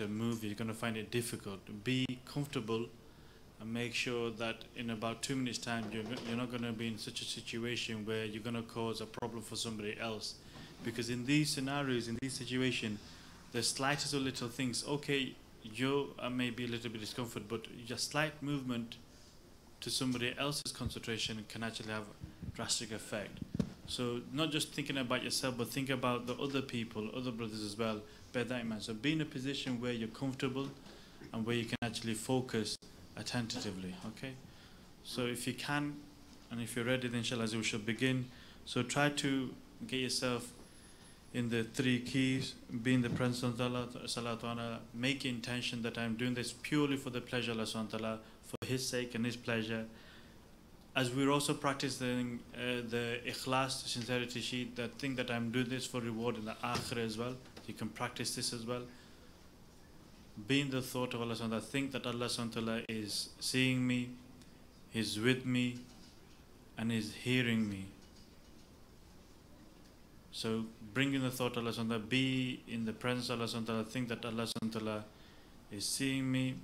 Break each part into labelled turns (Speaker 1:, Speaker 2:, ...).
Speaker 1: narrator movie, you're going to find it difficult. Be comfortable and make sure that in about 2 minutes time you're not going to be in such a situation where you're going to cause a problem for somebody else. Because in these scenarios, in these situations, the slightest of little things, okay, you may be a little bit discomfort, but just slight movement to somebody else's concentration can actually have a drastic effect. So not just thinking about yourself, but think about the other people, other brothers as well. Bear that in mind. So be in a position where you're comfortable and where you can actually focus attentively, okay? So if you can, and if you're ready, then inshallah we shall begin. So try to get yourself in the 3 keys, be in the presence of Allah, salatu, make intention that I'm doing this purely for the pleasure of Allah subhanahu wa ta'ala, for His sake and His pleasure. As we're also practicing the ikhlas, sincerity sheet, that thing that I'm doing this for reward in the akhirah as well. You can practice this as well. Be in the thought of Allah subhanahu wa ta'ala, think that Allah subhanahu wa ta'ala is seeing me, is with me, and is hearing me. So bring in the thought of Allah subhanahu wa ta'ala, be in the presence of Allah subhanahu wa ta'ala, think that Allah subhanahu wa ta'ala is seeing me,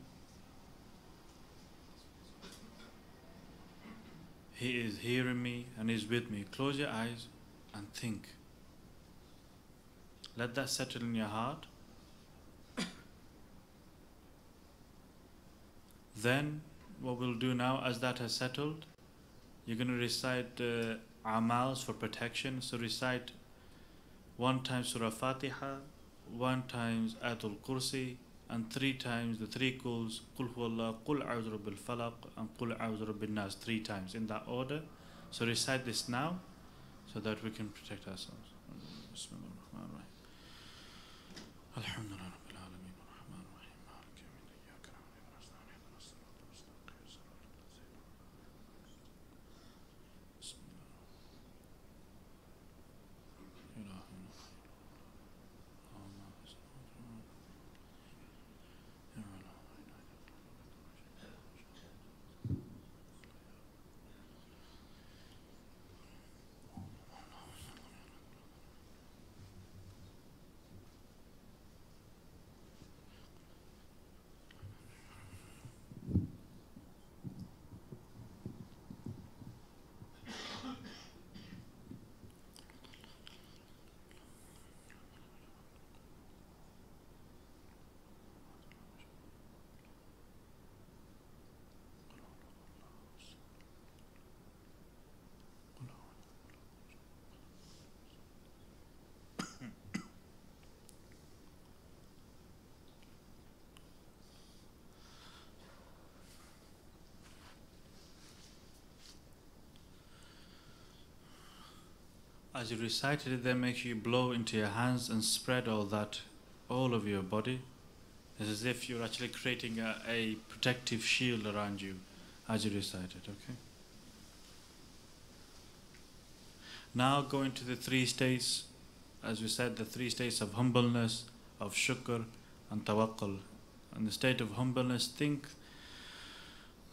Speaker 1: He is hearing me and is with me. Close your eyes and think. Let that settle in your heart. Then what we'll do now, as that has settled, you're going to recite amals for protection. So recite 1 time Surah Fatiha, 1 times Ayatul Kursi, and 3 times the 3 quls, Qul Huwallah, Qul A'udhu Rabbil Falaq, and Qul A'udhu Rabbin Nas, 3 times in that order. So recite this now so that we can protect ourselves. Bismillahirrahmanirrahim. Alhamdulillah. As you recited it, then make sure you blow into your hands and spread all over your body. It's as if you're actually creating a protective shield around you as you recite it, okay? Now go into the 3 states, as we said, the 3 states of humbleness, of shukr and tawakkul. In the state of humbleness, think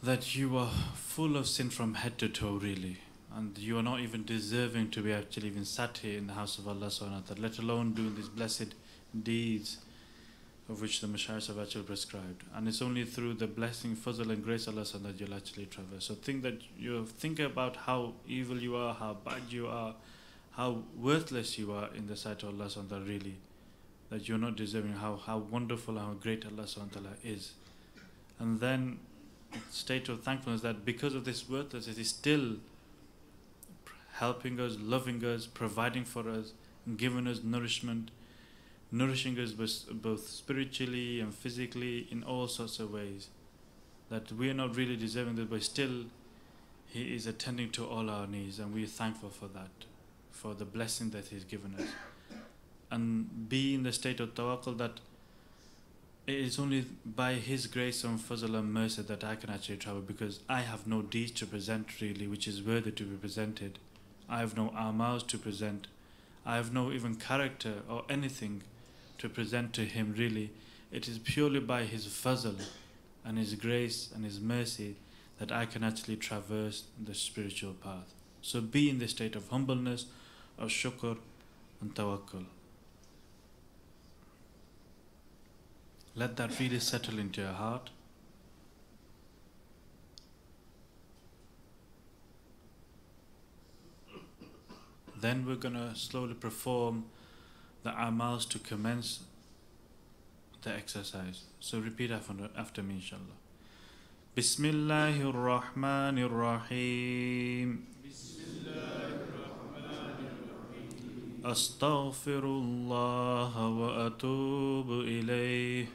Speaker 1: that you are full of sin from head to toe, really. And you are not even deserving to be actually even sat here in the house of Allah subhanahu wa ta'ala, let alone doing these blessed deeds of which the Mashayikhs have actually prescribed. And it's only through the blessing, fazl and grace of Allah subhanahu wa ta'ala that you'll actually traverse. So think about how evil you are, how bad you are, how worthless you are in the sight of Allah subhanahu wa ta'ala, really. That you're not deserving, how wonderful and how great Allah subhanahu wa ta'ala is. And then state of thankfulness that because of this worthlessness, He is still helping us, loving us, providing for us, giving us nourishment, nourishing us both spiritually and physically in all sorts of ways. That we are not really deserving this, but still He is attending to all our needs, and we are thankful for that, for the blessing that He's given us. And be in the state of tawakkul that it is only by His grace and fazl and mercy that I can actually travel, because I have no deeds to present really which is worthy to be presented. I have no amals to present. I have no even character or anything to present to Him really. It is purely by His fazl and His grace and His mercy that I can actually traverse the spiritual path. So be in the state of humbleness, of shukr and tawakkul. Let that really settle into your heart. Then we're going to slowly perform the amals to commence the exercise. So repeat after me, inshallah. Bismillahir Rahmanir Rahim. Astaghfirullah wa atubu ilayh.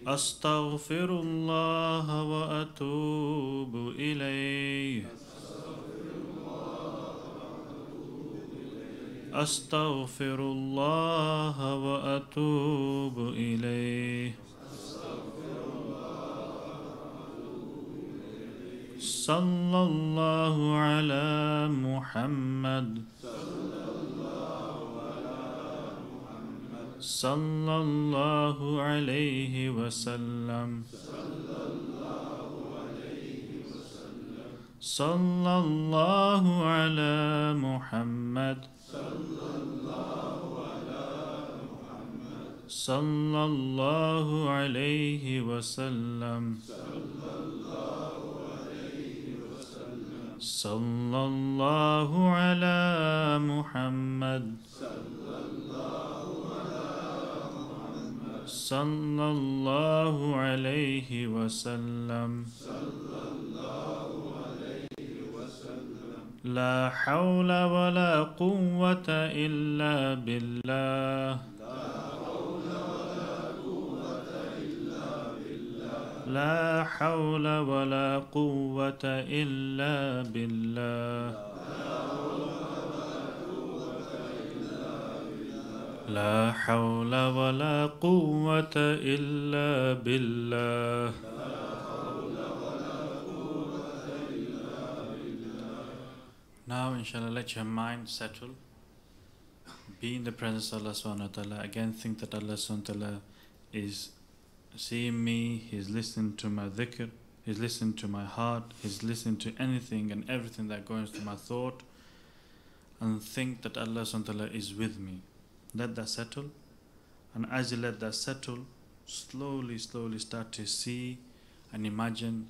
Speaker 1: Astaghfirullah wa atubu ilayh. Astaghfirullah wa atubu ilayh. Sallallahu ala Muhammad. Sallallahu alayhi wa sallam. Sallallahu ala Muhammad. Sallallahu alayhi wa sallam. Sallallahu ala Muhammad. Sallallahu alayhi wa sallam. La hawla wa la quwwata illa billah. La hawla wa la quwwata illa billah. La hawla wa la quwwata illa billah. Now, inshallah, let your mind settle. Be in the presence of Allah subhanahu wa ta'ala. Again, think that Allah subhanahu wa ta'ala is seeing me, He's listening to my dhikr, He's listening to my heart, He's listening to anything and everything that goes to my thought, and think that Allah subhanahu wa ta'ala is with me. Let that settle, and as you let that settle, slowly start to see and imagine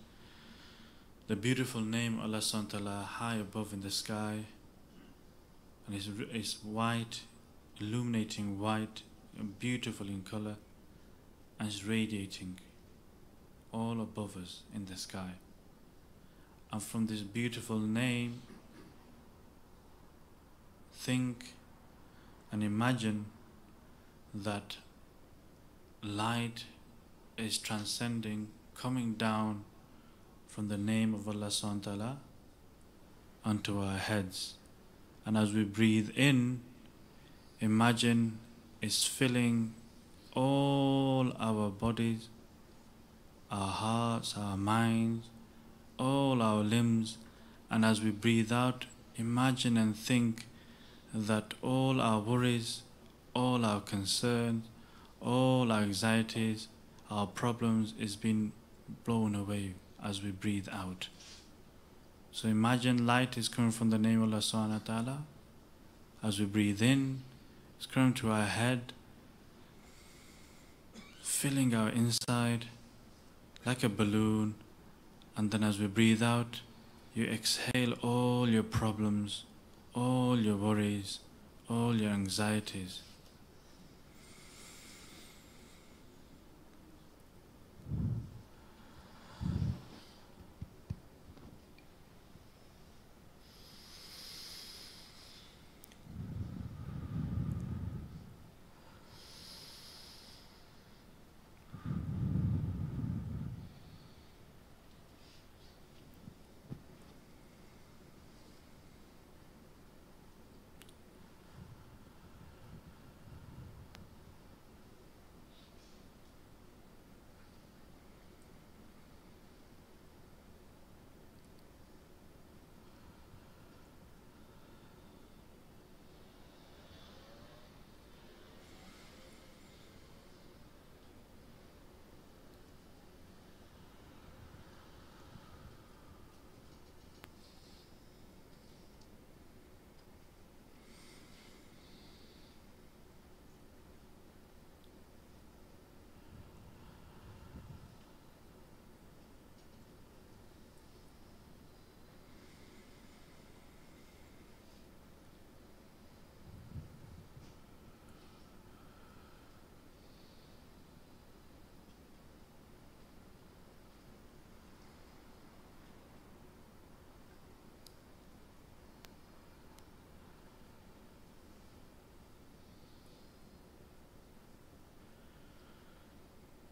Speaker 1: the beautiful name of Allah subhanahu wa ta'ala high above in the sky, and it's white, illuminating white, beautiful in color, and it's radiating all above us in the sky. And from this beautiful name, think and imagine that light is transcending, coming down from the name of Allah subhanahu wa ta'ala onto our heads. And as we breathe in, imagine it's filling all our bodies, our hearts, our minds, all our limbs. And as we breathe out, imagine and think that all our worries, all our concerns, all our anxieties, our problems is being blown away as we breathe out. So imagine light is coming from the name of Allah subhanahu wa ta'ala. As we breathe in, it's coming to our head, filling our inside like a balloon. And then as we breathe out, you exhale all your problems, all your worries, all your anxieties.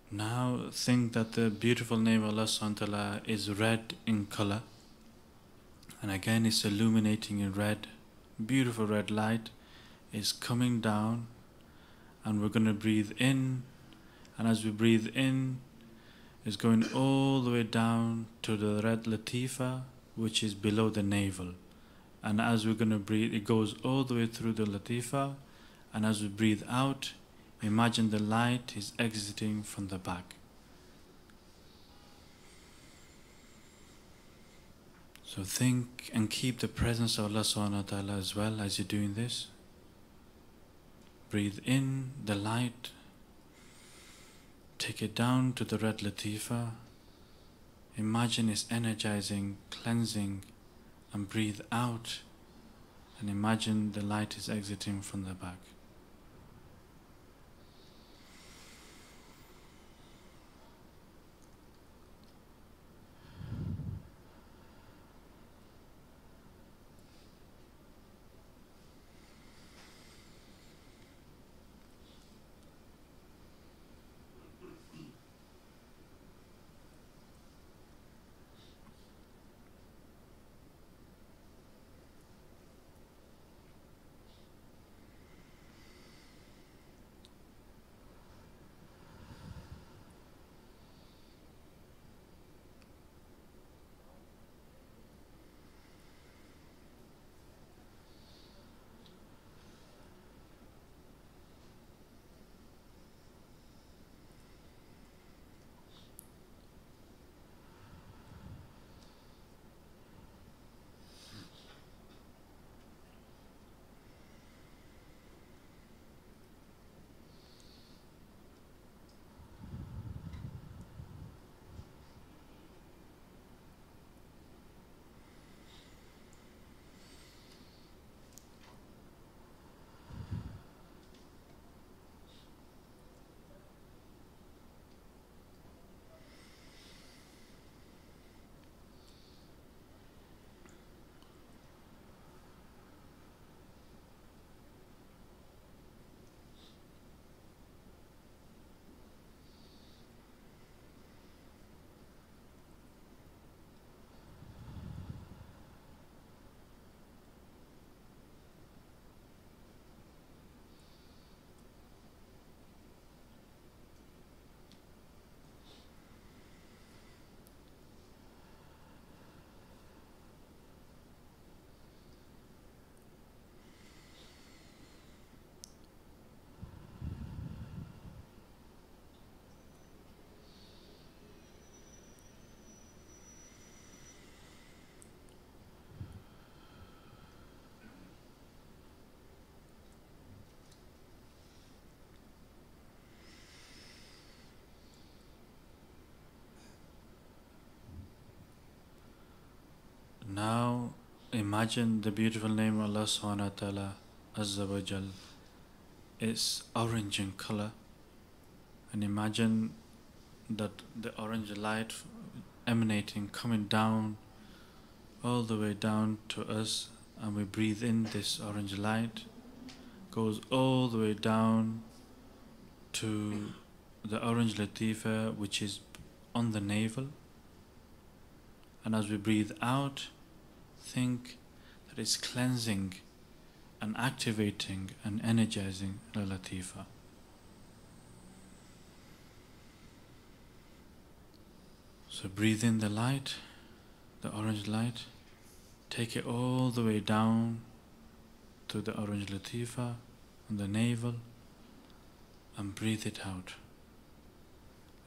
Speaker 1: Now think that the beautiful name of Allah subhanahu wa ta'ala is red in color, and again it's illuminating in red. Beautiful red light is coming down, and we're going to breathe in, and as we breathe in, it's going all the way down to the red latifa, which is below the navel. And as we're going to breathe, it goes all the way through the latifa, and as we breathe out, imagine the light is exiting from the back. So think and keep the presence of Allah subhanahu wa ta'ala as well as you're doing this. Breathe in the light, take it down to the red latifa, imagine it's energizing, cleansing, and breathe out and imagine the light is exiting from the back. Now imagine the beautiful name of Allah subhanahu wa ta'ala Azza wa Jal. It's orange in color, and imagine that the orange light emanating, coming down, all the way down to us, and we breathe in this orange light, goes all the way down to the orange latifa which is on the navel, and as we breathe out, think that it's cleansing and activating and energizing the latifa. So breathe in the light, the orange light, take it all the way down to the orange latifa on the navel, and breathe it out.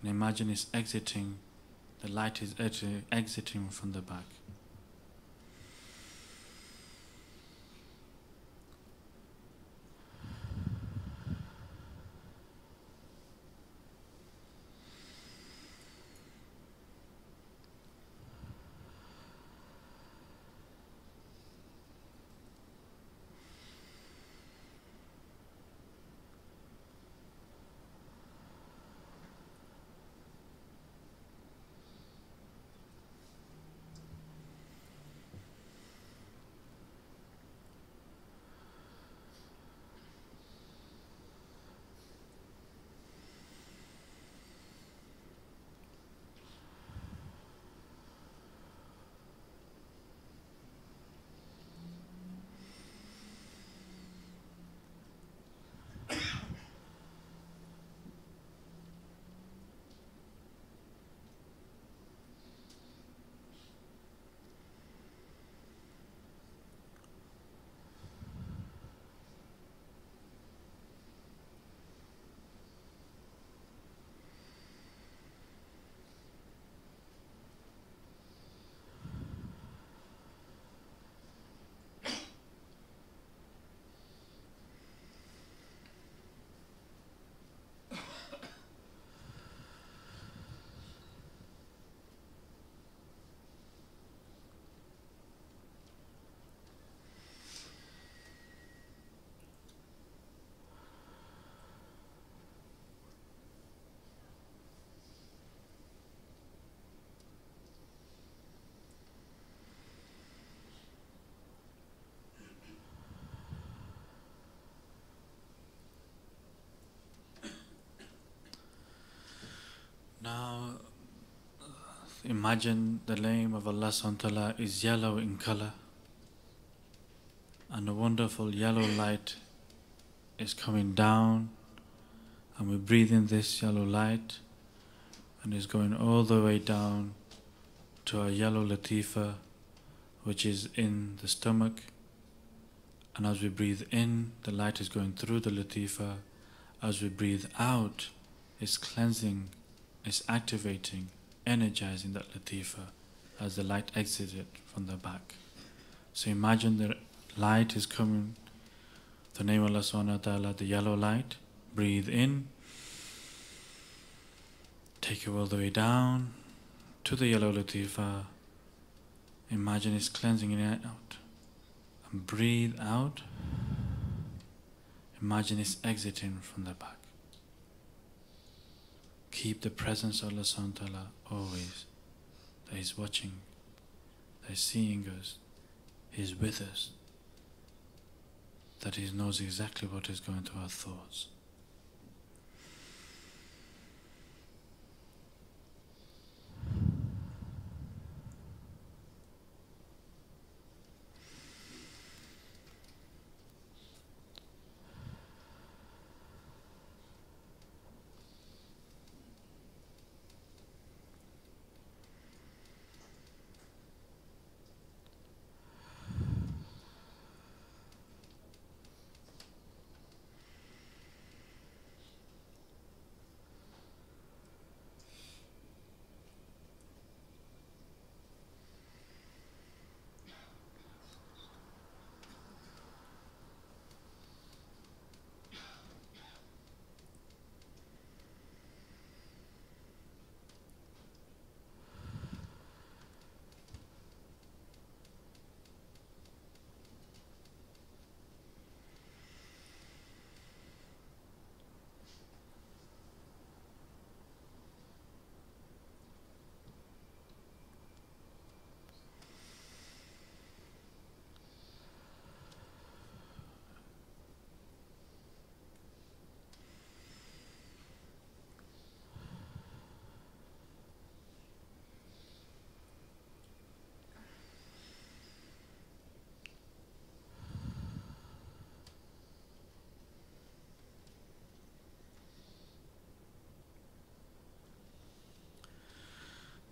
Speaker 1: And imagine it's exiting, the light is exiting from the back. imagine the name of Allah subhanahu wa ta'ala is yellow in color, and a wonderful yellow light is coming down, and we breathe in this yellow light, and it's going all the way down to our yellow latifa, which is in the stomach. And as we breathe in, the light is going through the latifa. As we breathe out, it's cleansing, it's activating, energizing that latifa as the light exits it from the back. So imagine the light is coming, the name of Allah subhanahu wa ta'ala, the yellow light. Breathe in, take it all the way down to the yellow latifa. Imagine it's cleansing it out. And breathe out. Imagine it's exiting from the back. Keep the presence of Allah subhanahu wa ta'ala always. That He's watching, that He's seeing us, He's with us, that He knows exactly what is going through our thoughts.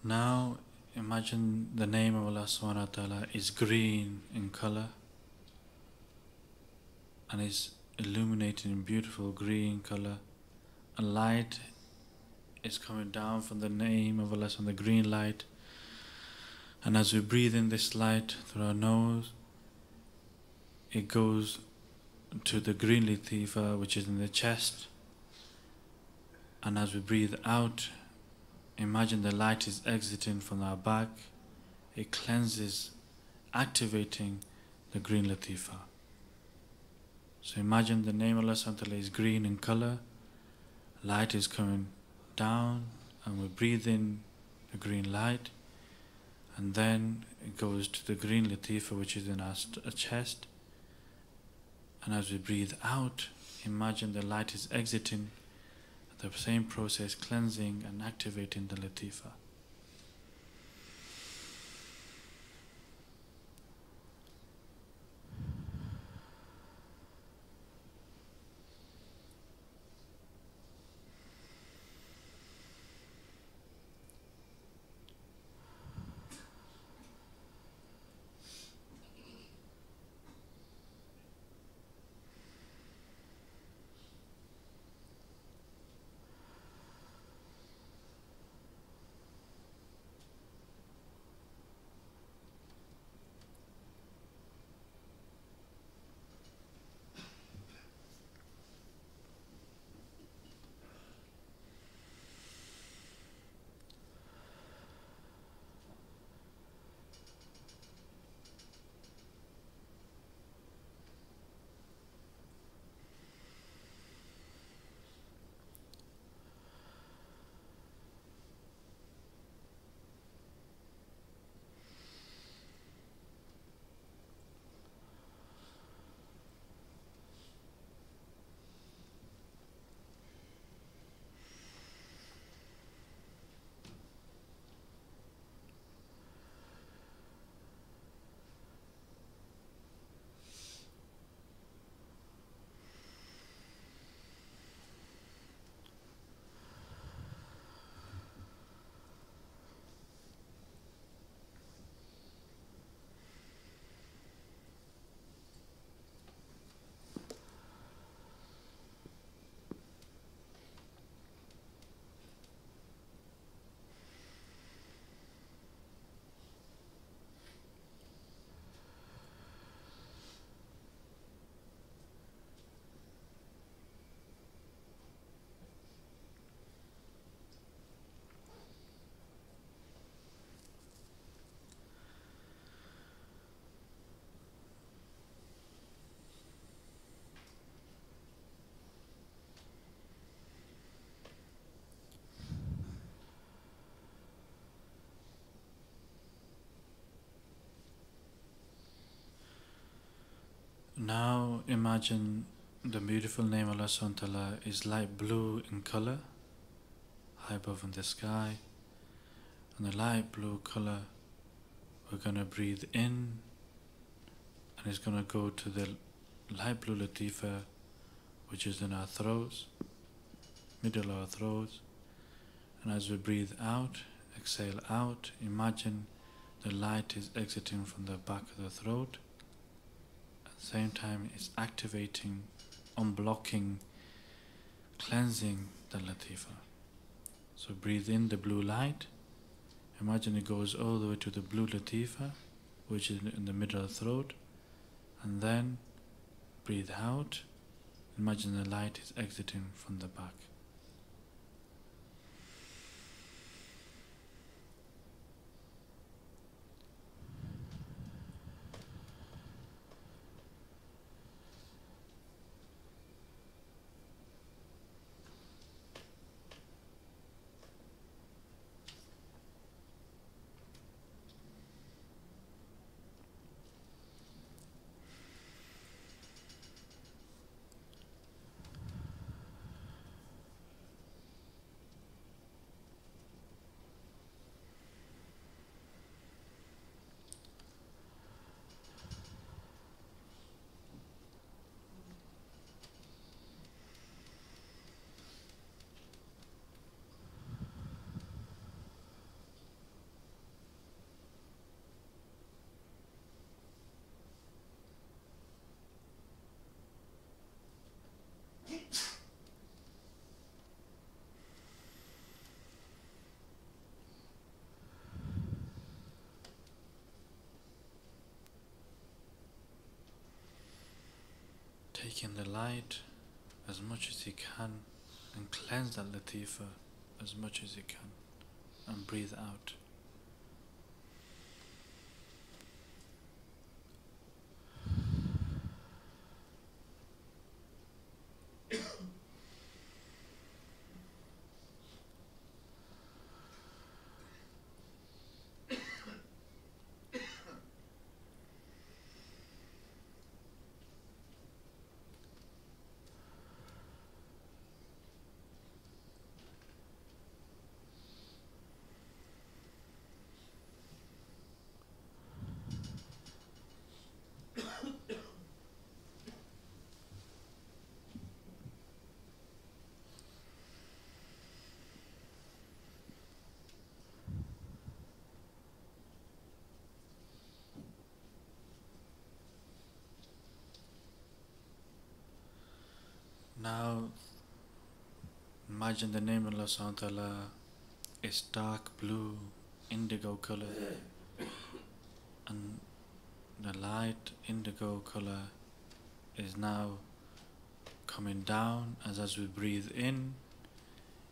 Speaker 1: Now imagine the name of Allah subhanahu wa ta'ala is green in color, and is illuminating in beautiful green color. A light is coming down from the name of Allah, from the green light, and as we breathe in this light through our nose, it goes to the green latifa, which is in the chest, and as we breathe out, imagine the light is exiting from our back. It cleanses, activating the green latifa. So imagine the name of Allah subhanahu wa ta'ala is green in color. Light is coming down, and we breathe in the green light, and then it goes to the green latifa, which is in our chest. And as we breathe out, imagine the light is exiting. The same process, cleansing and activating the latifa. imagine the beautiful name Allah subhanahu wa ta'ala is light blue in color, high above in the sky. And the light blue color, we're going to breathe in, and it's going to go to the light blue latifa, which is in our throats, middle of our throats. And as we breathe out, exhale out, imagine the light is exiting from the back of the throat. At the same time, it's activating, unblocking, cleansing the latifa. So breathe in the blue light. Imagine it goes all the way to the blue latifa, which is in the middle of the throat. And then breathe out. Imagine the light is exiting from the back. Take in the light as much as you can and cleanse that latifa as much as you can, and breathe out. Now, imagine the name of Allah subhanahu wa ta'ala is dark blue, indigo color, and the light indigo color is now coming down as we breathe in.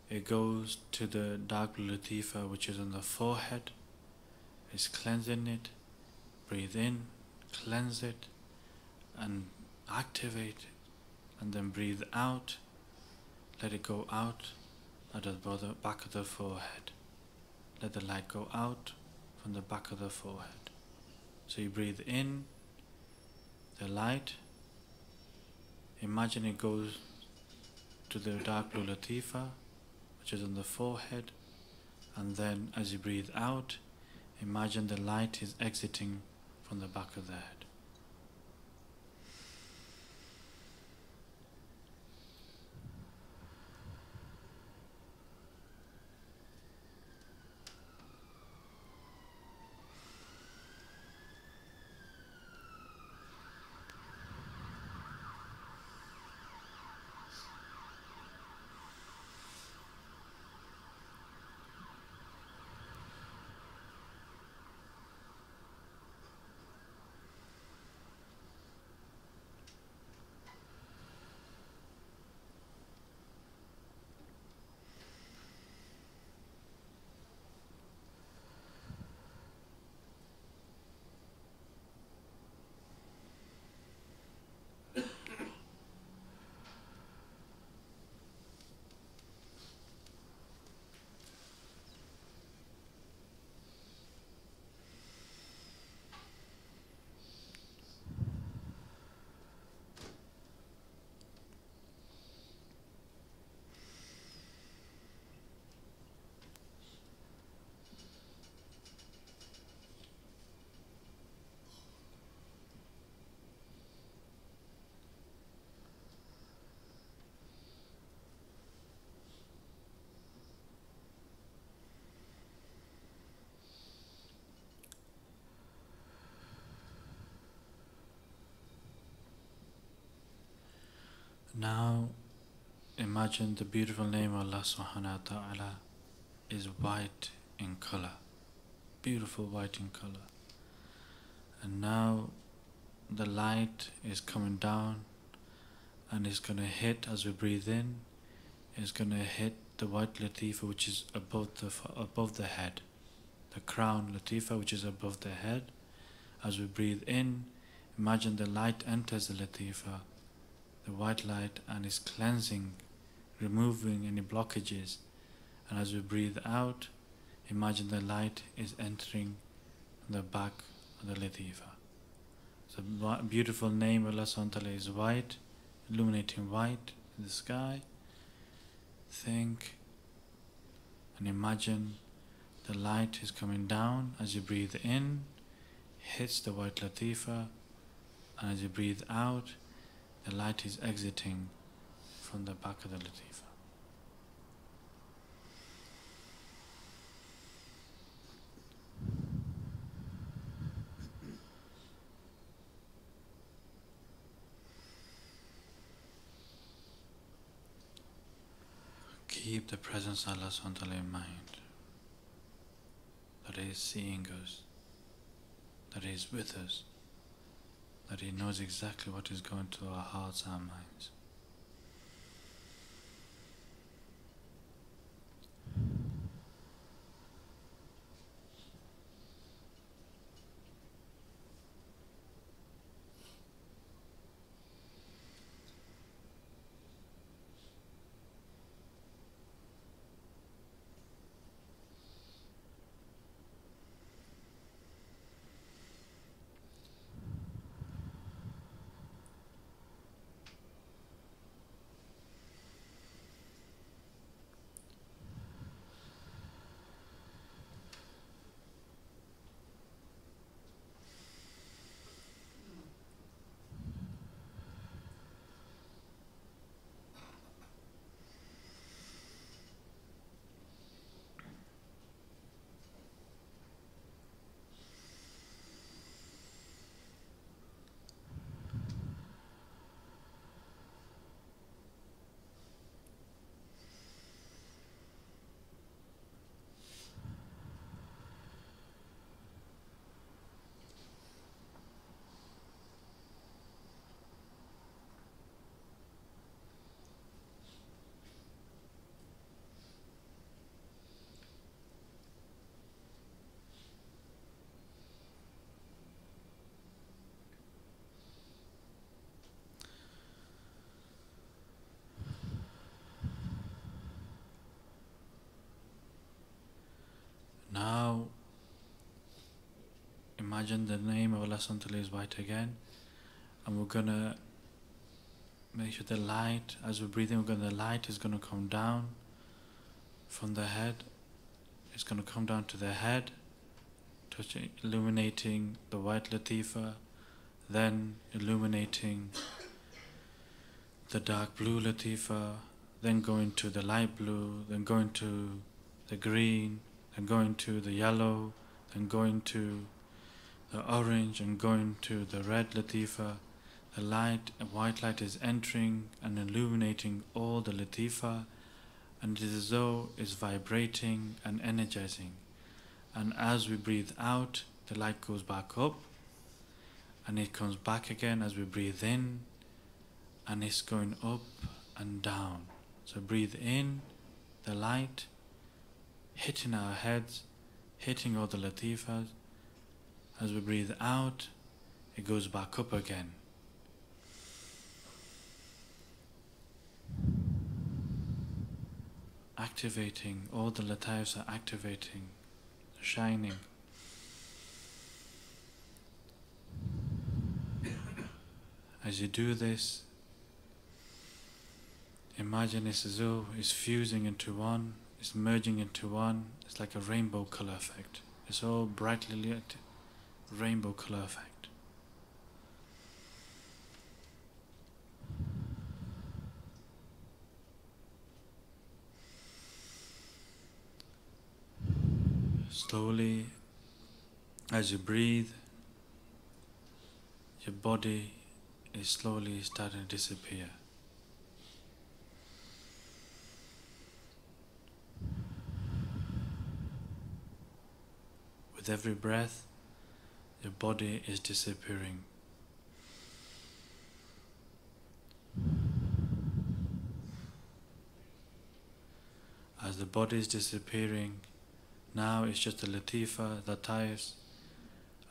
Speaker 1: It goes to the dark blue latifa, which is on the forehead. It's cleansing it. Breathe in, cleanse it, and activate it. And then breathe out, let it go out at the back of the forehead. Let the light go out from the back of the forehead. So you breathe in the light, imagine it goes to the dark blue latifa, which is on the forehead, and then as you breathe out, imagine the light is exiting from the back of the head. Now imagine the beautiful name of Allah subhanahu wa ta'ala is white in color, beautiful white in color. And now the light is coming down and it's going to hit as we breathe in, it's going to hit the white latifa which is above the head, the crown latifa which is above the head. As we breathe in, imagine the light enters the latifa, the white light, and is cleansing, removing any blockages. And as we breathe out, imagine the light is entering the back of the latifa. So beautiful name of Allah subhanahu wa ta'ala is white, illuminating white in the sky. Think and imagine the light is coming down as you breathe in, hits the white latifa, and as you breathe out, the light is exiting from the back of the latifa. Keep the presence of Allah subhanahu wa ta'ala in mind, that He is seeing us, that He is with us, that He knows exactly what is going through our hearts and our minds. Now, imagine the name of Allah subhanahu wa ta'ala is white again, and we're gonna make sure the light, as we're breathing, the light is gonna come down from the head. It's gonna come down to the head, touching, illuminating the white latifa, then illuminating the dark blue latifa, then going to the light blue, then going to the green, then going to the yellow, then going to the orange, and going to the red latifa. The light, a white light, is entering and illuminating all the latifa, and it is as though it's vibrating and energizing. And as we breathe out, the light goes back up, and it comes back again as we breathe in, and it's going up and down. So breathe in, the light hitting our heads, hitting all the latifas. As we breathe out, it goes back up again. Activating, all the latifs are activating, shining. As you do this, imagine it's as though it's fusing into one, it's merging into one. It's like a rainbow color effect. It's all brightly lit, rainbow color effect. Slowly, as you breathe, your body is slowly starting to disappear. with every breath, your body is disappearing. As the body is disappearing, now it's just the latifa, the taifs,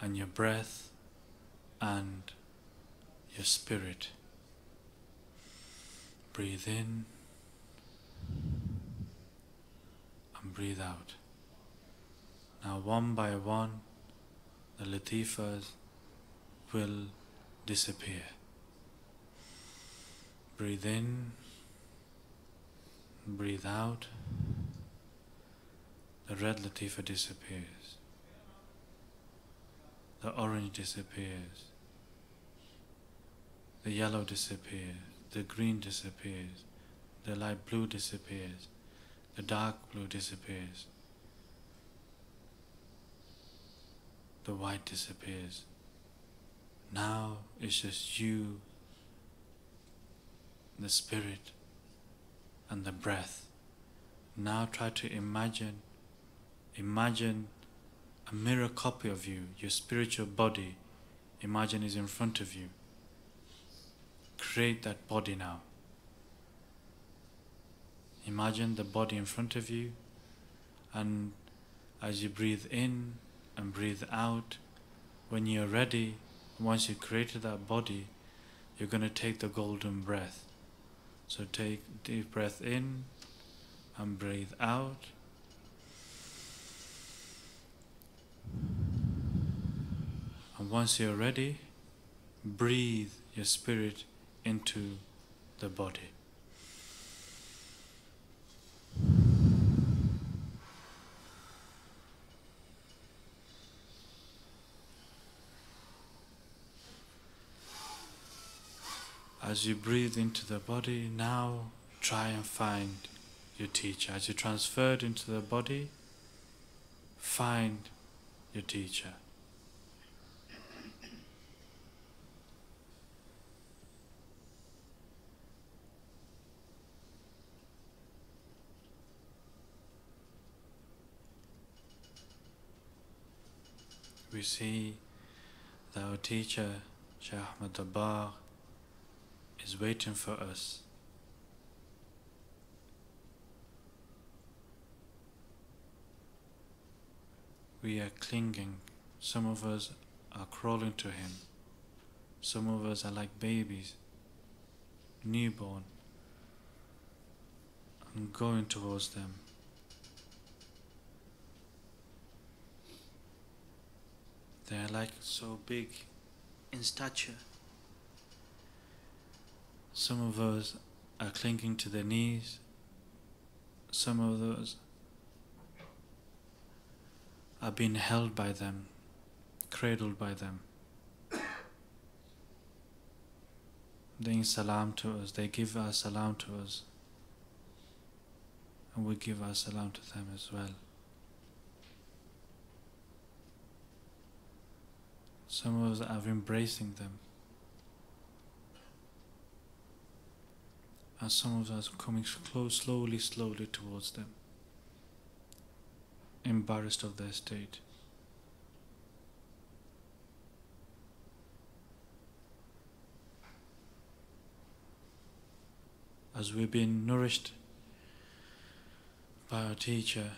Speaker 1: and your breath and your spirit. Breathe in and breathe out. Now one by one, the latifas will disappear. Breathe in, breathe out. The red latifa disappears. The orange disappears. The yellow disappears. The green disappears. The light blue disappears. The dark blue disappears. The white disappears. Now it's just you, the spirit, and the breath. Now try to imagine a mirror copy of you, your spiritual body. Imagine is in front of you. Create that body now. Imagine the body in front of you, and as you breathe in and breathe out, when you're ready, once you created that body, you're going to take the golden breath. So take deep breath in and breathe out. And once you're ready, breathe your spirit into the body. As you breathe into the body, now try and find your teacher. As you transferred into the body, find your teacher. We see that our teacher, Shaykh Ahmad Dabbar, is waiting for us. We are clinging. Some of us are crawling to him. Some of us are like babies, newborn, and going towards them. They are like so big in stature. Some of us are clinging to their knees. Some of those are being held by them, cradled by them. They salam to us, they give our salam to us, and we give our salam to them as well. Some of us are embracing them, and some of us are coming slowly towards them, embarrassed of their state. As we've been nourished by our teacher,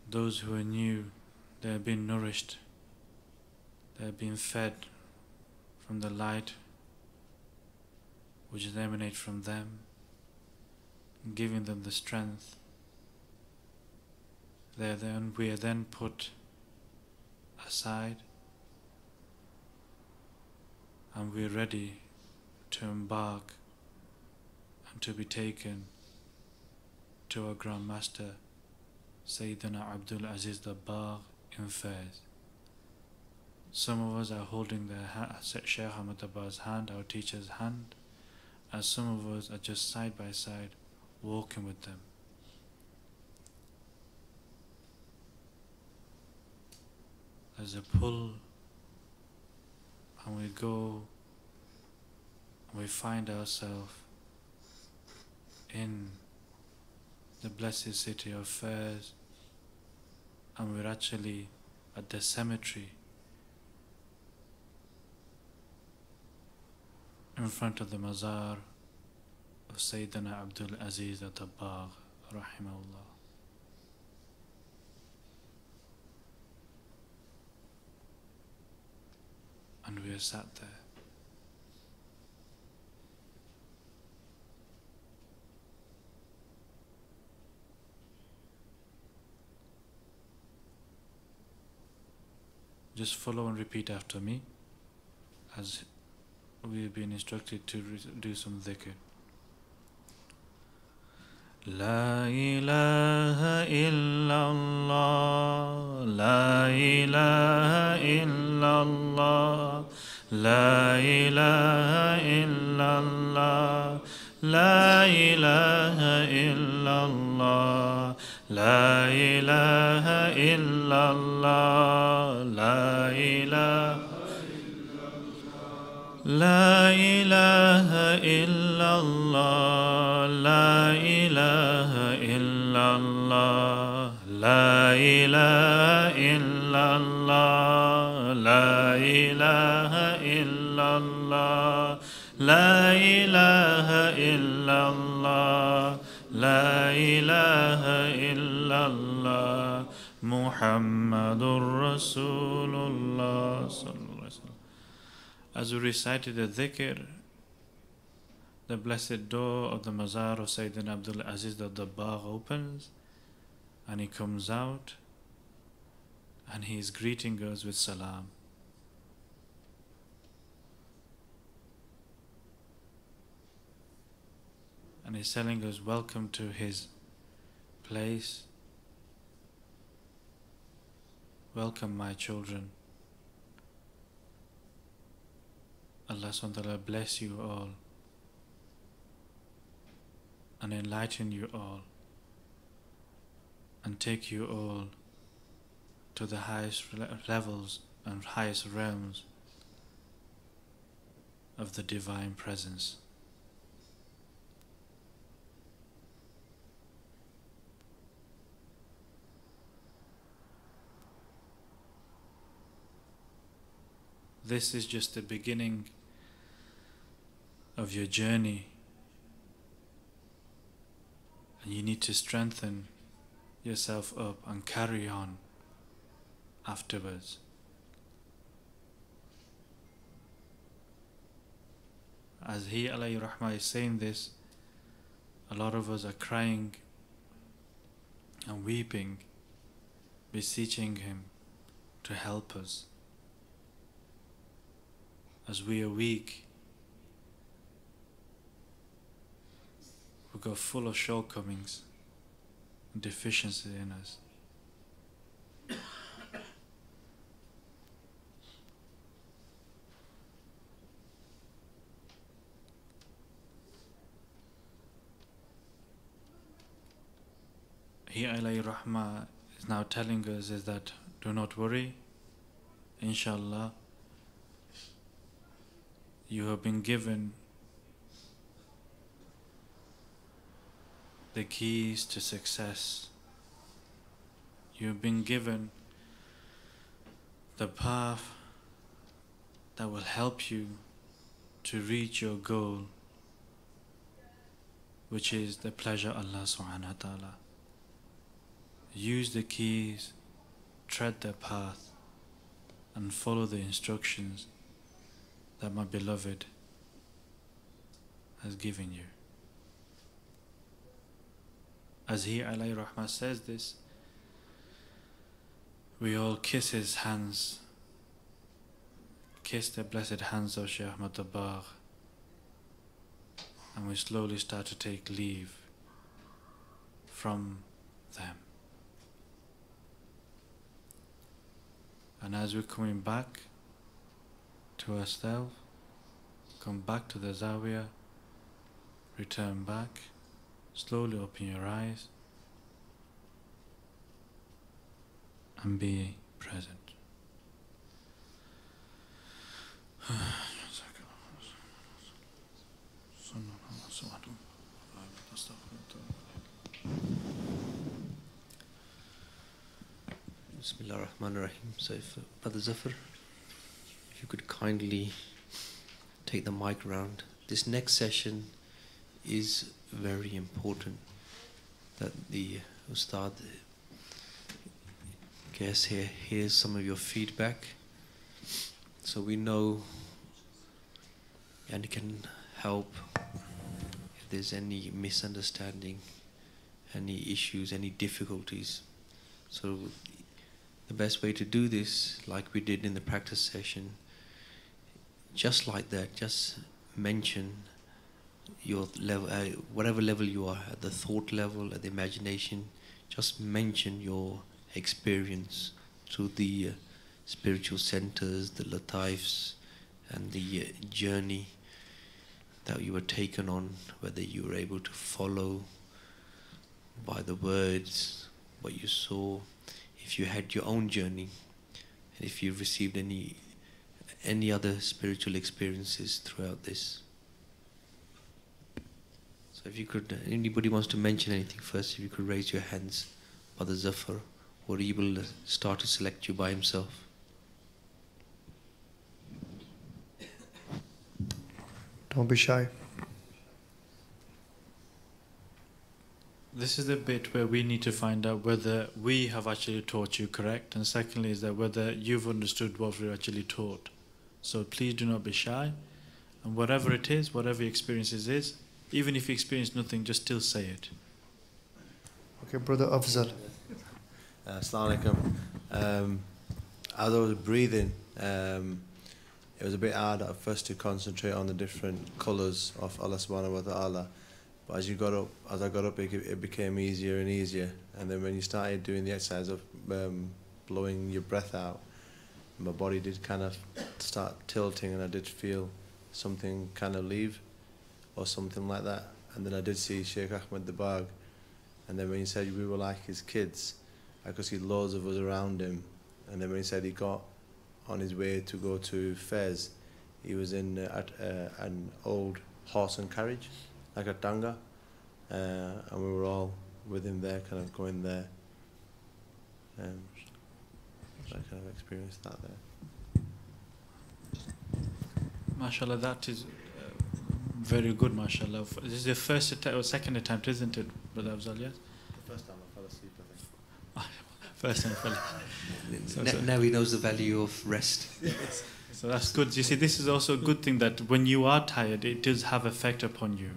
Speaker 1: those who are new, they have been nourished, they have been fed from the light which emanates from them, giving them the strength. We are then put aside, and we are ready to embark and to be taken to our Grand Master Sayyidina Abdul Aziz Dabbar in Fez. Some of us are holding Shaykh Ahmad Dabbar's hand, our teacher's hand, and some of us are just side by side walking with them. There's a pull, and we go, and we find ourselves in the blessed city of Fez, and we're actually at the cemetery in front of the mazar of Sayyidina Abdul Aziz al-Dabbagh rahimahullah. And we are sat there. Just follow and repeat after me as we've been instructed to do some dhikr. La ilaha illallah, la ilaha illallah, la ilaha illallah, la ilaha illallah, la ilaha illallah, la ilaha La ilaha illallah, la ilaha illallah, la ilaha illallah, la ilaha illallah, la ilaha illallah, la ilaha illallah, Muhammadur Rasulullah sallallahu alaihi wasallam. As we recited the dhikr, the blessed door of the mazar of Sayyidina Abdul Aziz al-Dabbagh opens, and he comes out and he is greeting us with salam. And he's telling us, welcome to his place, welcome my children. Allah subhanahu wa ta'ala bless you all and enlighten you all and take you all to the highest levels and highest realms of the Divine Presence. This is just the beginning of your journey, and you need to strengthen yourself up and carry on afterwards. As he alayhi rahmah is saying this, a lot of us are crying and weeping, beseeching him to help us, as we are weak. We got full of shortcomings and deficiency in us. He alayhi rahmah is now telling us is that do not worry, inshallah, you have been given the keys to success. You've been given the path that will help you to reach your goal, which is the pleasure of Allah subhanahu wa ta'ala. Use the keys, tread the path, and follow the instructions that my beloved has given you. As he alayhi rahmah says this, we all kiss his hands, kiss the blessed hands of Shaykh Ahmad Dabbagh, and we slowly start to take leave from them. And as we're coming back to ourselves, come back to the Zawiyah, return back, slowly open your eyes and be present.
Speaker 2: Bismillah ar-Rahman ar-Rahim. So if Brother Zafar, if you could kindly take the mic around. This next session is very important, that the Ustaad Qais here hears some of your feedback, so we know and can help if there's any misunderstanding, any issues, any difficulties. So the best way to do this, like we did in the practice session, just like that, just mention your level, whatever level you are, at the thought level, at the imagination, just mention your experience through the spiritual centers, the lataifs, and the journey that you were taken on, whether you were able to follow by the words, what you saw, if you had your own journey, and if you received any other spiritual experiences throughout this. So if you could, anybody wants to mention anything first, if you could raise your hands, Brother Zafar, or he will start to select you by himself.
Speaker 3: Don't be shy.
Speaker 1: This is the bit where we need to find out whether we have actually taught you correct, and secondly is that whether you've understood what we actually taught. So please do not be shy, and whatever it is, whatever your experiences is, even if you experience nothing, just still say it.
Speaker 3: Okay, Brother Afzal.
Speaker 4: Assalamu alaikum. As I was breathing, it was a bit hard at first to concentrate on the different colours of Allah subhanahu wa ta'ala. But as I got up, it became easier and easier. And then when you started doing the exercise of blowing your breath out, my body did kind of start tilting, and I did feel something kind of leave, or something like that. And then I did see Sheikh Ahmed the Bag. And then when he said we were like his kids, I could see loads of us around him. And then when he said he got on his way to go to Fez, he was in an old horse and carriage, like a tanga, and we were all with him there, kind of going there. I kind of experienced that there.
Speaker 1: MashaAllah, that is very good, MashaAllah. This is the first attempt or second attempt, isn't it, Brother Afzal? Yes?
Speaker 4: The first time I fell asleep, I think.
Speaker 1: First time I fell asleep.
Speaker 2: Now he knows the value of rest.
Speaker 1: So that's good. You see, this is also a good thing, that when you are tired, it does have effect upon you.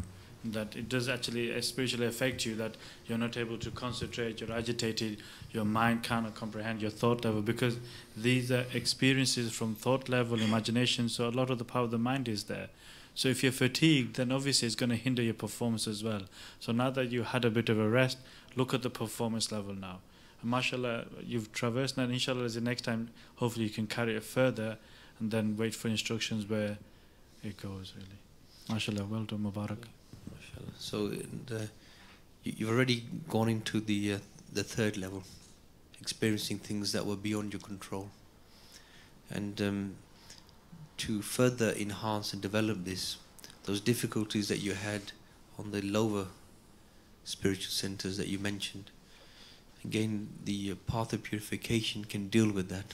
Speaker 1: That it does actually spiritually affect you, that you're not able to concentrate, you're agitated, your mind cannot comprehend your thought level, because these are experiences from thought level, imagination, so a lot of the power of the mind is there. So if you're fatigued, then obviously it's going to hinder your performance as well. So now that you had a bit of a rest, look at the performance level now. And mashallah, you've traversed, and inshallah as the next time, hopefully you can carry it further, and then wait for instructions where it goes, really. Mashallah, well done, Mubarak.
Speaker 2: So you've already gone into the third level, experiencing things that were beyond your control. And to further enhance and develop this, those difficulties that you had on the lower spiritual centers that you mentioned, again, the path of purification can deal with that.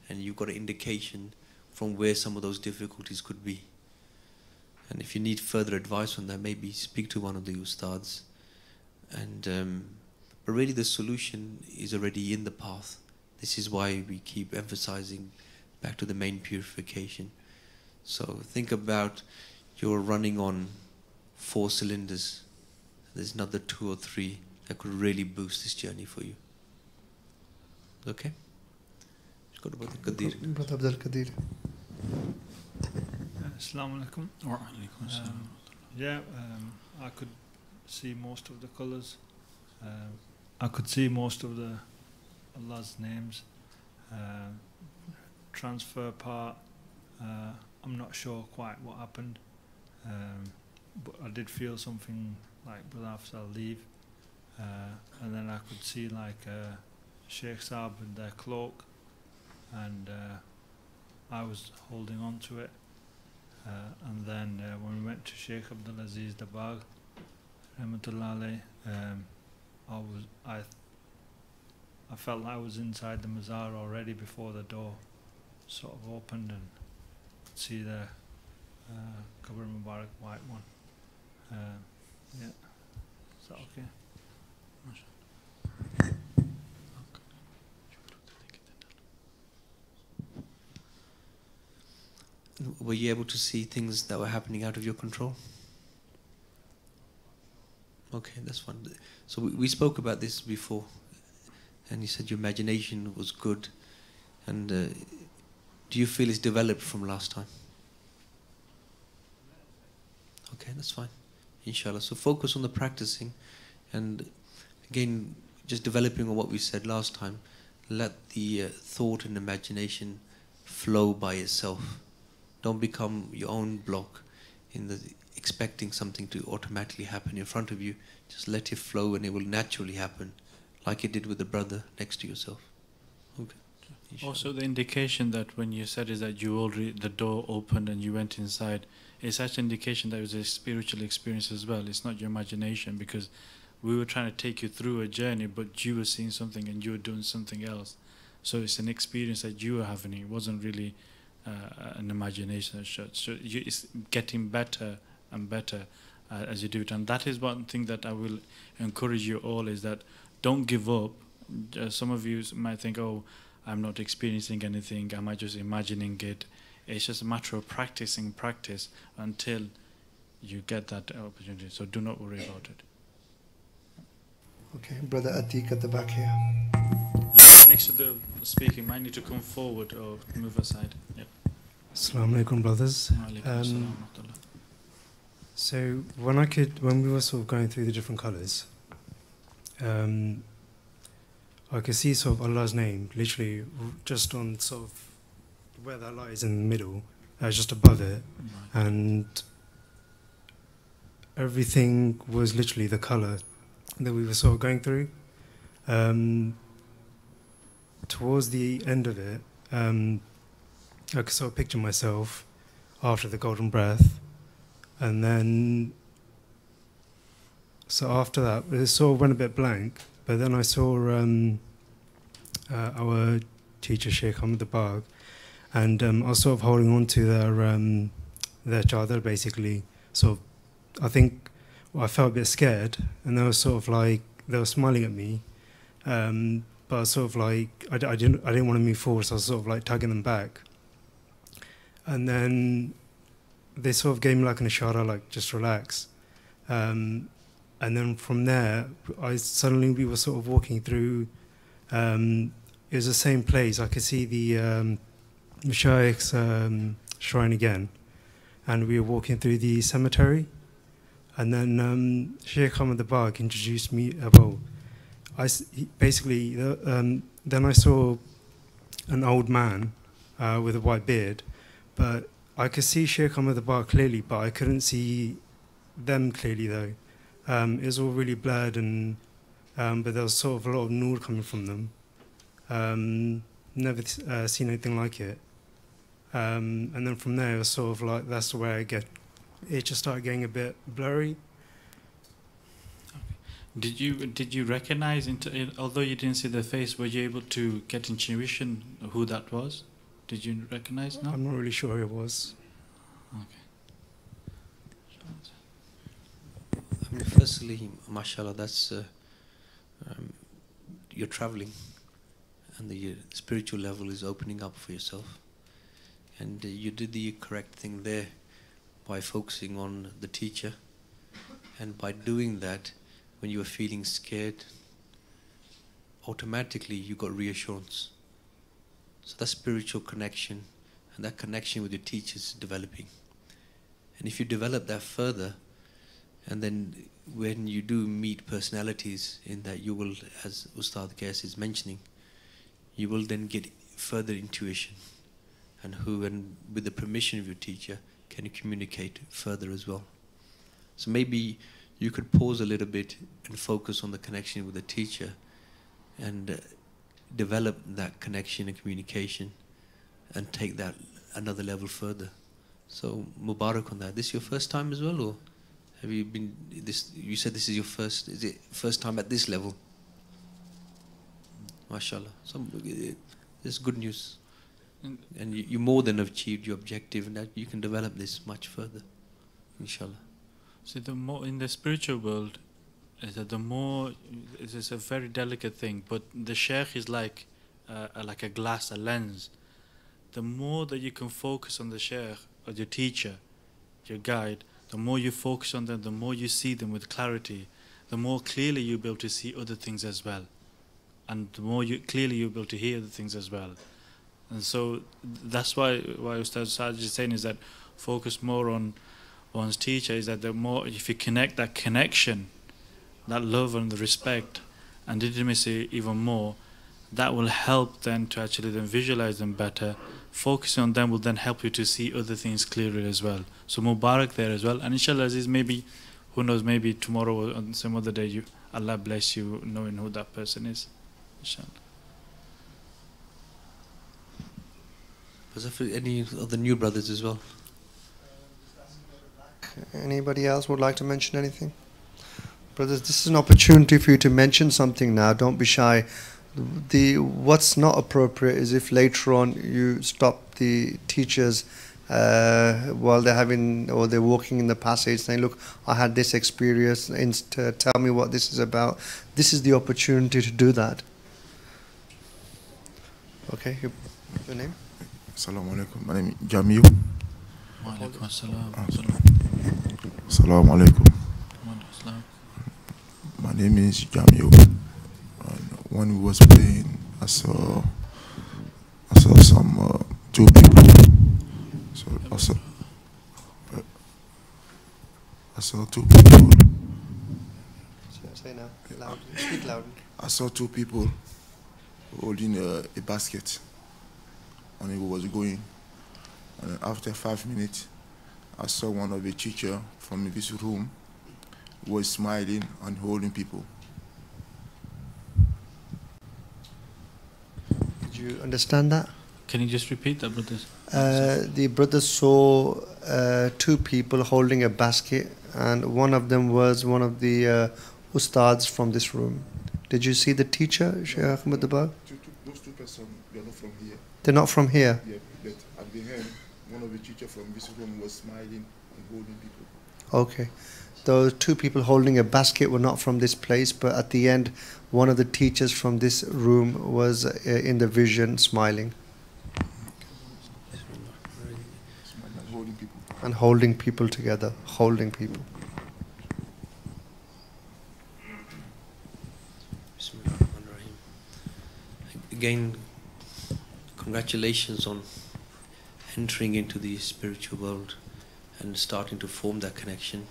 Speaker 2: And you've got an indication from where some of those difficulties could be. And if you need further advice on that, maybe speak to one of the ustads. And but really the solution is already in the path. This is why we keep emphasizing back to the main purification. So think about you're running on 4 cylinders. There's another 2 or 3 that could really boost this journey for you. Okay? Let's go to Brother Qadir.
Speaker 3: Brother Abdul Qadir.
Speaker 5: Assalamu alaikum. Yeah, I could see most of the colors. I could see most of the Allah's names. Transfer part, I'm not sure quite what happened, but I did feel something like Brother Afzal leave, and then I could see like Sheikh Saab with their cloak, and I was holding on to it. And then when we went to Sheikh Abdul Aziz Dabagh, Rahmatullah alayh, I felt like I was inside the mazar already before the door sort of opened, and see the Qabr Mubarak white one. Yeah, is that okay?
Speaker 2: Were you able to see things that were happening out of your control? Okay, that's fine. So we spoke about this before, and you said your imagination was good. And do you feel it's developed from last time? Okay, that's fine. Inshallah. So focus on the practicing, and again, just developing on what we said last time. Let the thought and imagination flow by itself. Don't become your own block in the expecting something to automatically happen in front of you. Just let it flow, and it will naturally happen, like it did with the brother next to yourself. Okay. Inshallah.
Speaker 1: Also, the indication that when you said is that you already the door opened and you went inside, it's such an indication that it was a spiritual experience as well. It's not your imagination, because we were trying to take you through a journey, but you were seeing something and you were doing something else. So it's an experience that you were having. It wasn't really an imagination as such. So it's getting better and better as you do it. And that is one thing that I will encourage you all, is that don't give up. Some of you might think, oh, I'm not experiencing anything, am I just imagining it? It's just a matter of practice until you get that opportunity. So do not worry about it.
Speaker 3: Okay, Brother Atiq at the back here.
Speaker 1: Next to the speaker, you might need to come forward or move aside. Yep.
Speaker 6: Assalamu alaikum, brothers.
Speaker 1: Walaikum assalam wa rahmatullah.
Speaker 6: So when we were sort of going through the different colours, I could see sort of Allah's name literally just on sort of where that light is in the middle, just above it, and everything was literally the colour that we were sort of going through. Towards the end of it, I could sort of picture myself after the golden breath, and then so after that it sort of went a bit blank, but then I saw our teacher Sheikh Ahmed Dabag, and I was sort of holding on to their chadar basically. So I think I felt a bit scared, and they were sort of like, they were smiling at me, but I was sort of like, I didn't want to move forward, so I was sort of like tugging them back. And then they sort of gave me like an ishara, like just relax. And then from there, we were sort of walking through, it was the same place. I could see the Mashaykh's shrine again. And we were walking through the cemetery. And then Sheikh Ahmed Dabag introduced me about, then I saw an old man with a white beard, but I could see Sheikh Ahmed Dabag clearly, but I couldn't see them clearly though. It was all really blurred, and but there was sort of a lot of noor coming from them. Never seen anything like it. And then from there, it was sort of like, that's where it just started getting a bit blurry.
Speaker 1: Did you recognize, although you didn't see the face, were you able to get intuition who that was? Did you recognize? No?
Speaker 6: I'm not really sure who it was.
Speaker 1: Okay.
Speaker 2: I mean, firstly, mashallah, that's you're traveling, and the spiritual level is opening up for yourself, and you did the correct thing there by focusing on the teacher, and by doing that, when you were feeling scared, automatically you got reassurance. So that spiritual connection and that connection with your teacher is developing. And if you develop that further, and then when you do meet personalities in that, you will, as Ustaad Qais is mentioning, you will then get further intuition, and with the permission of your teacher, can you communicate further as well. So maybe you could pause a little bit and focus on the connection with the teacher, and develop that connection and communication, and take that another level further. So Mubarak on that. This your first time as well, or have you been this? You said this is your first. Is it first time at this level? MashaAllah. It's good news. And you more than achieved your objective, and that you can develop this much further, inshallah.
Speaker 1: So the more in the spiritual world, is that the more it is a very delicate thing. But the sheikh is like a glass, a lens. The more that you can focus on the sheikh or your teacher, your guide, the more you focus on them, the more you see them with clarity, the more clearly you'll be able to see other things as well, and the more clearly you'll be able to hear other things as well. And so that's why Ustad Sajid is saying is that focus more on one's teacher, is that the more, if you connect that connection, that love and the respect and intimacy even more, that will help then to actually then visualize them better. Focusing on them will then help you to see other things clearer as well. So Mubarak there as well. And inshallah Aziz, maybe, who knows, maybe tomorrow or on some other day, Allah bless you knowing who that person is. Inshallah.
Speaker 2: Was there for any of the new brothers as well?
Speaker 3: Anybody else would like to mention anything? Brothers, this is an opportunity for you to mention something now. Don't be shy. What's not appropriate is if later on you stop the teachers while they're having, or they're walking in the passage saying, look, I had this experience, tell me what this is about. This is the opportunity to do that. Okay, your name?
Speaker 7: Assalamu alaikum. My name is Jamil.
Speaker 1: Wa alaikum assalam.
Speaker 7: Assalamu alaikum. My name is Jamil. When we was playing, I saw some two people. So I saw two people.
Speaker 3: Say now, loud. Speak loudly.
Speaker 7: I saw two people holding a basket, and it was going. And after 5 minutes, I saw one of the teacher from this room was smiling and holding people.
Speaker 3: Did you understand that?
Speaker 1: Can you just repeat that, brothers?
Speaker 3: The brothers saw two people holding a basket, and one of them was one of the ustads from this room. Did you see the teacher, Shaykh Ahmed Dabag?
Speaker 7: Those two persons, they are not from here.
Speaker 3: They're not from here?
Speaker 7: Yeah, but at the end, one of the teachers from this room was smiling and holding people.
Speaker 3: Okay. Those two people holding a basket were not from this place, but at the end, one of the teachers from this room was in the vision smiling. And holding people together, holding people.
Speaker 2: Again, congratulations on entering into the spiritual world and starting to form that connection.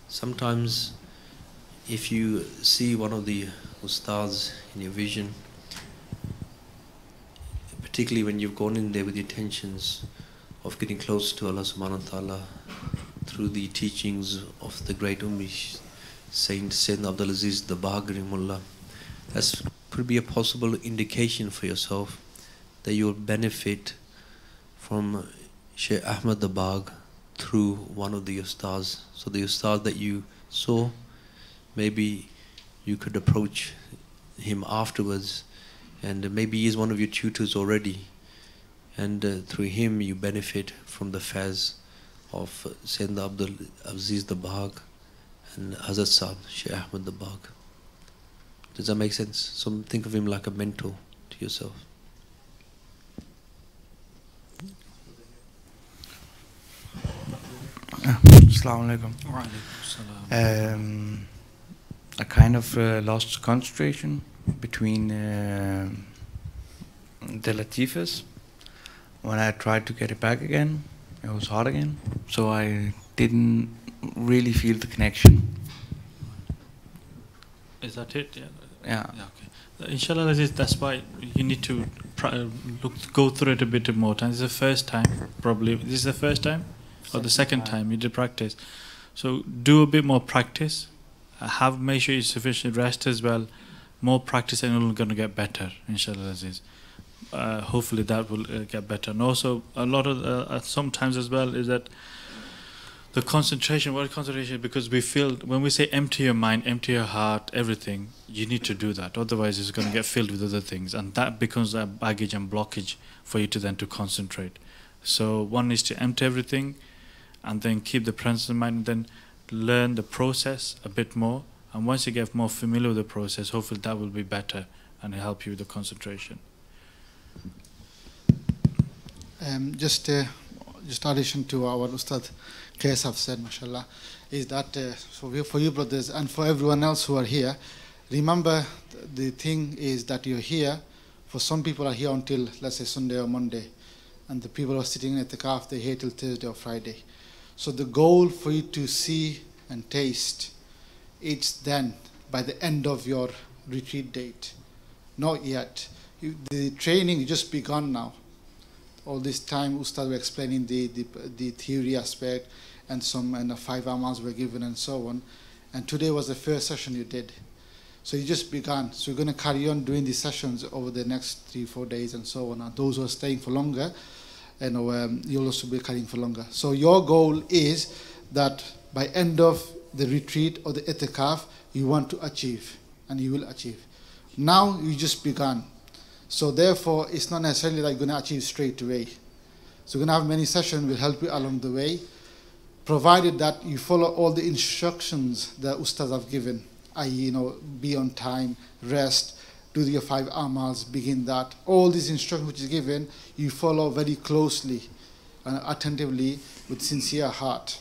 Speaker 2: Sometimes if you see one of the ustads in your vision, particularly when you've gone in there with the intentions of getting close to Allah subhanahu wa ta'ala through the teachings of the great Ummi Saint Sayyidina Abdul Aziz the Bahagri Mullah, that could be a possible indication for yourself that you'll benefit from Shaykh Ahmad the Bagh through one of the ustads. So the ustad that you saw, maybe you could approach him afterwards, and maybe he's one of your tutors already, and through him you benefit from the faiz of Sayyidina Abdul Aziz the Bagh and Hazrat Saad Shaykh Ahmad the Bagh. Does that make sense? So think of him like a mentor to yourself.
Speaker 8: Assalamu alaikum. I kind of lost concentration between the latifas. When I tried to get it back again, it was hard again, so I didn't really feel the connection.
Speaker 1: Is that it? Yeah.
Speaker 8: Yeah.
Speaker 1: Okay. Inshallah, that's why you need to go through it a bit more times. This is the first time, probably. This is the first time, or the second time you did practice. So do a bit more practice. Make sure you sufficient rest as well. More practice, and you're going to get better. Inshallah, Aziz. Hopefully that will get better. And also a lot of sometimes as well is that The concentration, what concentration? Because we feel, when we say empty your mind, empty your heart, everything, you need to do that. Otherwise it's going to get filled with other things. And that becomes a baggage and blockage for you to then to concentrate. So one is to empty everything and then keep the presence in mind, and then learn the process a bit more. And once you get more familiar with the process, hopefully that will be better and help you with the concentration.
Speaker 9: Just addition to our Ustaad Qais have said, mashallah, is that for you brothers and for everyone else who are here, remember the thing is that you're here. For some people are here until, let's say, Sunday or Monday, and the people who are sitting at the calf, they're here till Thursday or Friday. So the goal for you to see and taste, it's then by the end of your retreat date. Not yet. The training just begun now. All this time, Ustad were explaining the theory aspect, and some 5 amals were given and so on. And today was the first session you did. So you just began. So you're going to carry on doing these sessions over the next 3-4 days and so on. And those who are staying for longer, you'll also be carrying for longer. So your goal is that by end of the retreat or the itikaf, you want to achieve, and you will achieve. Now you just began. So therefore, it's not necessarily that you're going to achieve straight away. So we're going to have many sessions, will help you along the way, provided that you follow all the instructions that Ustads have given, i.e., be on time, rest, do your 5 amals, begin that. All these instructions which is given, you follow very closely and attentively with sincere heart.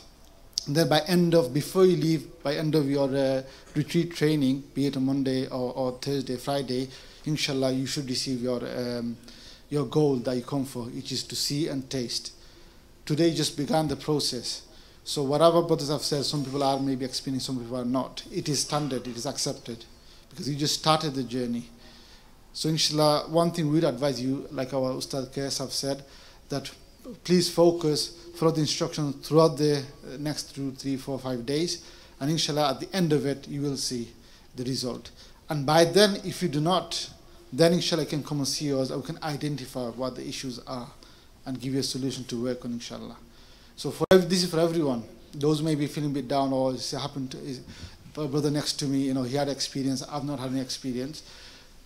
Speaker 9: And then before you leave, by end of your retreat training, be it on Monday or Thursday, Friday, inshallah, you should receive your goal that you come for, which is to see and taste. Today just began the process. So whatever brothers have said, some people are maybe experiencing, some people are not. It is standard, it is accepted, because you just started the journey. So inshallah, one thing we'd advise you, like our Ustad Qais have said, that please focus, follow the instructions throughout the next 2, 3, 4, 5 days, and inshallah at the end of it you will see the result. And by then, if you do not, then inshallah you can come and see us, or we can identify what the issues are and give you a solution to work on, inshallah. So this is for everyone. Those may be feeling a bit down, or it happened to a brother next to me, he had experience, I've not had any experience.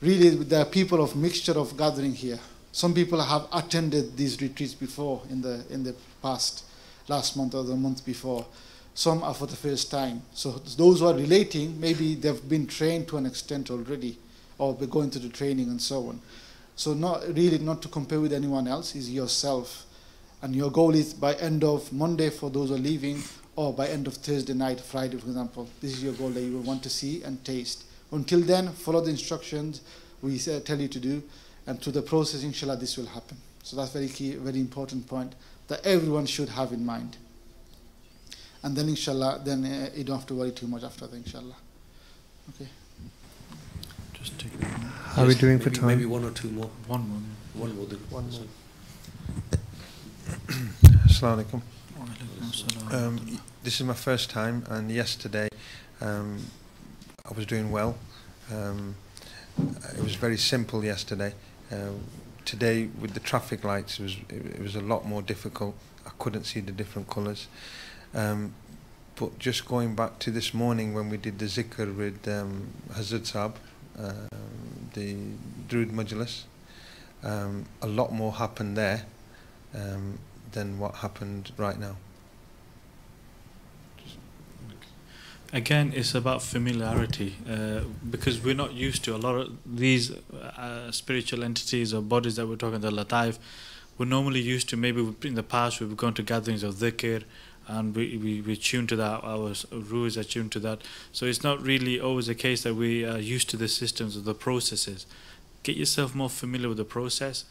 Speaker 9: Really, there are people of mixture of gathering here. Some people have attended these retreats before in the past, last month or the month before. Some are for the first time. So those who are relating, maybe they've been trained to an extent already, or be going to the training and so on. So not to compare with anyone else, is yourself. And your goal is by end of Monday for those who are leaving, or by end of Thursday night, Friday, for example. This is your goal that you will want to see and taste. Until then, follow the instructions we tell you to do, and through the process, inshallah, this will happen. So that's very key, very important point that everyone should have in mind. And then inshallah, you don't have to worry too much after that, inshallah. Okay.
Speaker 1: Just take
Speaker 3: How are we doing for time?
Speaker 2: Maybe 1 or 2 more.
Speaker 1: one more.
Speaker 2: One more.
Speaker 3: One more.
Speaker 10: Assalamu alaikum. This is my first time, and yesterday I was doing well. It was very simple yesterday. Today, with the traffic lights, it was a lot more difficult. I couldn't see the different colours. But just going back to this morning when we did the zikr with Hazrat Sahab, the Druid Majlis, a lot more happened there than what happened right now.
Speaker 1: Again, it's about familiarity, because we're not used to a lot of these spiritual entities or bodies that we're talking about, the lataif. We're normally used to, maybe in the past we've gone to gatherings of dhikr, and we tune to that, our rules are tuned to that. So it's not really always the case that we are used to the systems or the processes. Get yourself more familiar with the process,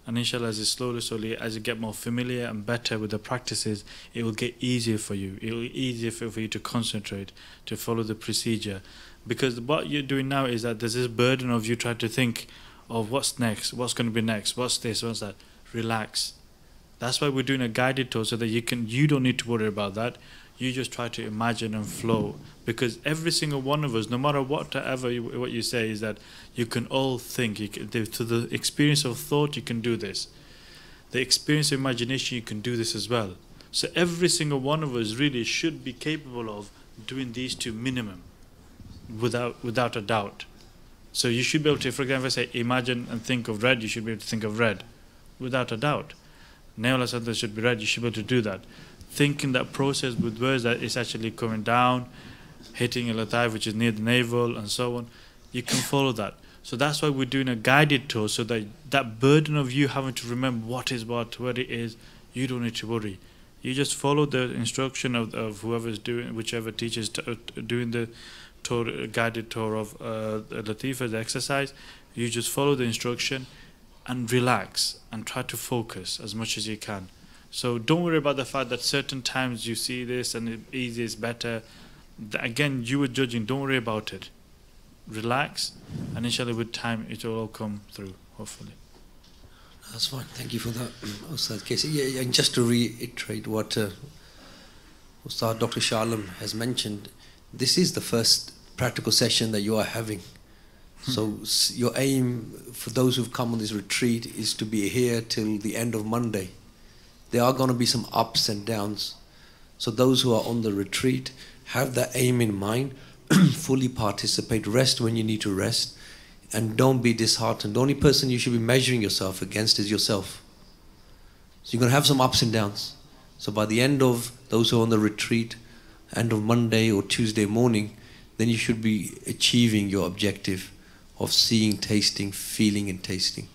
Speaker 1: and inshallah, as you slowly, as you get more familiar and better with the practices, it will get easier for you. It will be easier for you to concentrate, to follow the procedure. Because what you're doing now is that there's this burden of you trying to think of what's next, what's going to be next, what's this, what's that. Relax. That's why we're doing a guided tour, so that you don't need to worry about that. You just try to imagine and flow, because every single one of us, no matter what you say, is that you can all think. Through the experience of thought, you can do this. The experience of imagination, you can do this as well. So every single one of us really should be capable of doing these two minimum, without a doubt. So you should be able to, for example, say imagine and think of red, you should be able to think of red, without a doubt. Nail something should be red, you should be able to do that. Thinking that process with words that it's actually coming down, hitting a latif which is near the navel and so on, you can follow that. So that's why we're doing a guided tour, so that that burden of you having to remember what is what, where it is, you don't need to worry. You just follow the instruction of whoever's doing, whichever teacher's doing the tour, guided tour of Latifa, the exercise. You just follow the instruction and relax and try to focus as much as you can. So don't worry about the fact that certain times you see this and it easy is better. Again, you were judging, don't worry about it. Relax, and inshallah with time it will all come through, hopefully.
Speaker 2: That's fine. Thank you for that, Ustad Qais. Yeah, and just to reiterate what Ustad Dr. Shah Alam has mentioned, this is the first practical session that you are having. So your aim for those who've come on this retreat is to be here till the end of Monday. There are going to be some ups and downs. So those who are on the retreat, have that aim in mind, fully participate, rest when you need to rest, and don't be disheartened. The only person you should be measuring yourself against is yourself. So you're going to have some ups and downs. So by the end of those who are on the retreat, end of Monday or Tuesday morning, then you should be achieving your objective of seeing, tasting, feeling and tasting.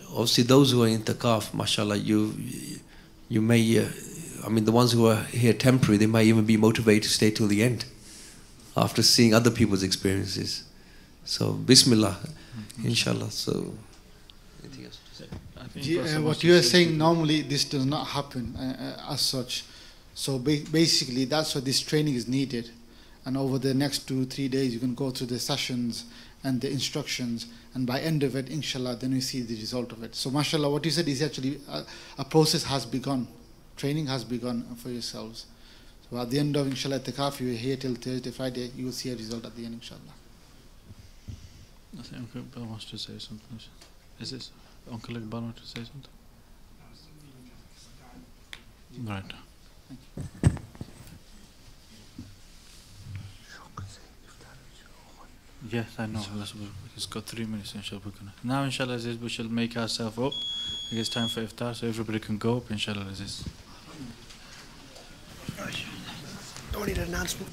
Speaker 2: Obviously those who are in Taqaf, mashallah, you may, I mean the ones who are here temporary, they might even be motivated to stay till the end after seeing other people's experiences. So Bismillah, inshallah. So anything else to say?
Speaker 9: What you are saying, normally this does not happen as such. So basically that's why this training is needed. And over the next 2-3 days you can go through the sessions and the instructions, and by end of it, inshallah, then we see the result of it. So mashallah, what you said is actually a process has begun. Training has begun for yourselves. So at the end of inshallah Taqaf, you are here till Thursday, Friday, you will see a result at the end, inshallah.
Speaker 1: I think Uncle Bill wants to say something. Is this Uncle Iqbal want to say something? Right. Yes, I know. It's got 3 minutes, inshallah. Now, inshallah, we shall make ourselves up. It's time for iftar, so everybody can go up, inshallah.
Speaker 3: Don't need an announcement.